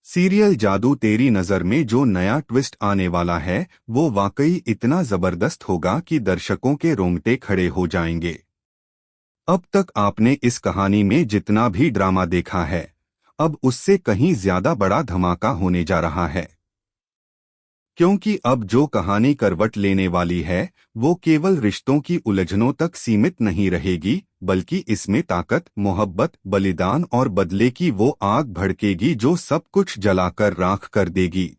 Serial जादू तेरी नज़र में जो नया ट्विस्ट आने वाला है वो वाकई इतना जबरदस्त होगा कि दर्शकों के रोंगटे खड़े हो जाएंगे। अब तक आपने इस कहानी में जितना भी ड्रामा देखा है, अब उससे कहीं ज्यादा बड़ा धमाका होने जा रहा है। क्योंकि अब जो कहानी करवट लेने वाली है वो केवल रिश्तों की उलझनों तक सीमित नहीं रहेगी, बल्कि इसमें ताकत, मोहब्बत, बलिदान और बदले की वो आग भड़केगी जो सब कुछ जलाकर राख कर देगी।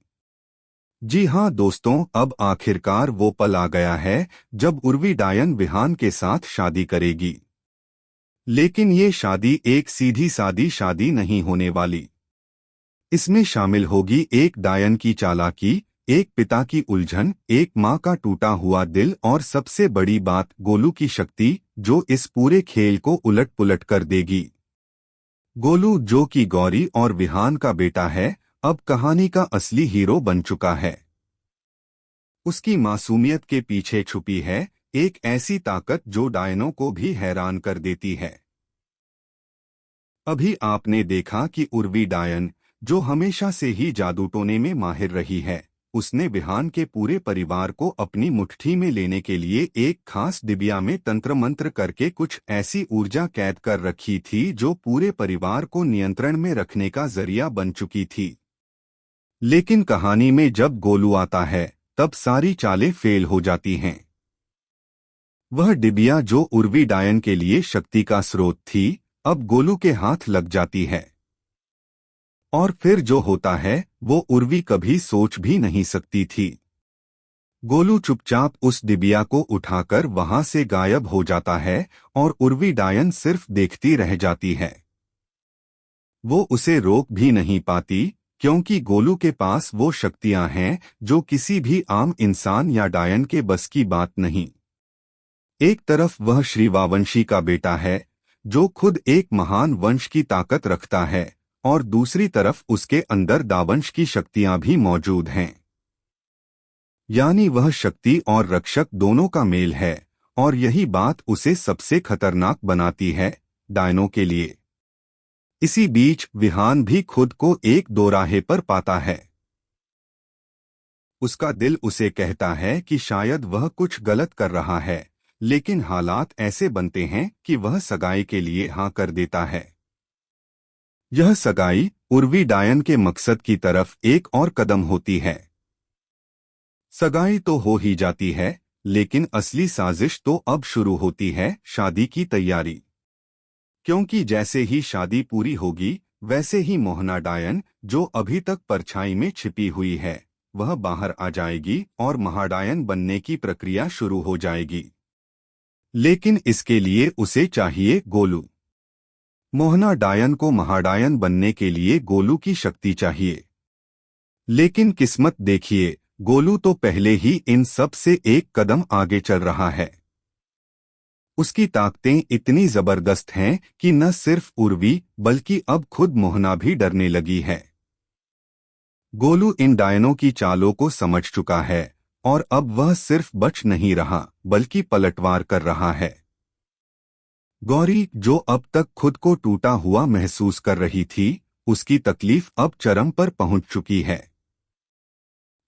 जी हाँ दोस्तों, अब आखिरकार वो पल आ गया है जब उर्वी डायन विहान के साथ शादी करेगी। लेकिन ये शादी एक सीधी सादी शादी नहीं होने वाली। इसमें शामिल होगी एक डायन की चालाकी, एक पिता की उलझन, एक माँ का टूटा हुआ दिल और सबसे बड़ी बात गोलू की शक्ति, जो इस पूरे खेल को उलट पुलट कर देगी। गोलू, जो कि गौरी और विहान का बेटा है, अब कहानी का असली हीरो बन चुका है। उसकी मासूमियत के पीछे छुपी है एक ऐसी ताकत जो डायनों को भी हैरान कर देती है। अभी आपने देखा कि उर्वी डायन, जो हमेशा से ही जादू टोने में माहिर रही है, उसने विहान के पूरे परिवार को अपनी मुट्ठी में लेने के लिए एक खास डिबिया में तंत्र मंत्र करके कुछ ऐसी ऊर्जा कैद कर रखी थी जो पूरे परिवार को नियंत्रण में रखने का जरिया बन चुकी थी। लेकिन कहानी में जब गोलू आता है तब सारी चालें फेल हो जाती हैं। वह डिबिया जो उर्वी डायन के लिए शक्ति का स्रोत थी, अब गोलू के हाथ लग जाती है। और फिर जो होता है वो उर्वी कभी सोच भी नहीं सकती थी। गोलू चुपचाप उस डिबिया को उठाकर वहां से गायब हो जाता है और उर्वी डायन सिर्फ देखती रह जाती है। वो उसे रोक भी नहीं पाती, क्योंकि गोलू के पास वो शक्तियां हैं जो किसी भी आम इंसान या डायन के बस की बात नहीं। एक तरफ वह श्रीवावंशी का बेटा है, जो खुद एक महान वंश की ताकत रखता है, और दूसरी तरफ उसके अंदर दावंश की शक्तियां भी मौजूद हैं। यानी वह शक्ति और रक्षक दोनों का मेल है, और यही बात उसे सबसे खतरनाक बनाती है डायनों के लिए। इसी बीच विहान भी खुद को एक दोराहे पर पाता है। उसका दिल उसे कहता है कि शायद वह कुछ गलत कर रहा है, लेकिन हालात ऐसे बनते हैं कि वह सगाई के लिए हाँ कर देता है। यह सगाई उर्वी डायन के मकसद की तरफ एक और कदम होती है। सगाई तो हो ही जाती है, लेकिन असली साजिश तो अब शुरू होती है, शादी की तैयारी। क्योंकि जैसे ही शादी पूरी होगी, वैसे ही मोहना डायन, जो अभी तक परछाई में छिपी हुई है, वह बाहर आ जाएगी और महाडायन बनने की प्रक्रिया शुरू हो जाएगी। लेकिन इसके लिए उसे चाहिए गोलू। मोहना डायन को महाडायन बनने के लिए गोलू की शक्ति चाहिए। लेकिन किस्मत देखिए, गोलू तो पहले ही इन सब से एक कदम आगे चल रहा है। उसकी ताकतें इतनी जबरदस्त हैं कि न सिर्फ उर्वी बल्कि अब खुद मोहना भी डरने लगी है। गोलू इन डायनों की चालों को समझ चुका है और अब वह सिर्फ बच नहीं रहा बल्कि पलटवार कर रहा है। गौरी, जो अब तक खुद को टूटा हुआ महसूस कर रही थी, उसकी तकलीफ अब चरम पर पहुंच चुकी है।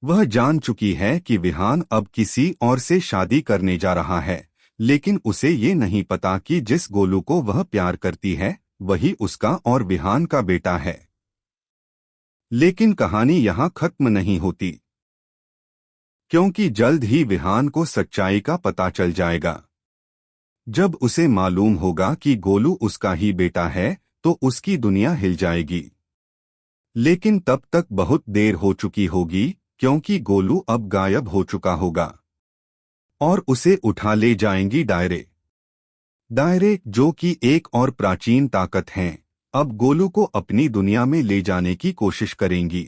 वह जान चुकी है कि विहान अब किसी और से शादी करने जा रहा है, लेकिन उसे ये नहीं पता कि जिस गोलू को वह प्यार करती है वही उसका और विहान का बेटा है। लेकिन कहानी यहाँ खत्म नहीं होती, क्योंकि जल्द ही विहान को सच्चाई का पता चल जाएगा। जब उसे मालूम होगा कि गोलू उसका ही बेटा है तो उसकी दुनिया हिल जाएगी। लेकिन तब तक बहुत देर हो चुकी होगी, क्योंकि गोलू अब गायब हो चुका होगा और उसे उठा ले जाएंगी डायरे। डायरे, जो कि एक और प्राचीन ताकत हैं, अब गोलू को अपनी दुनिया में ले जाने की कोशिश करेंगी।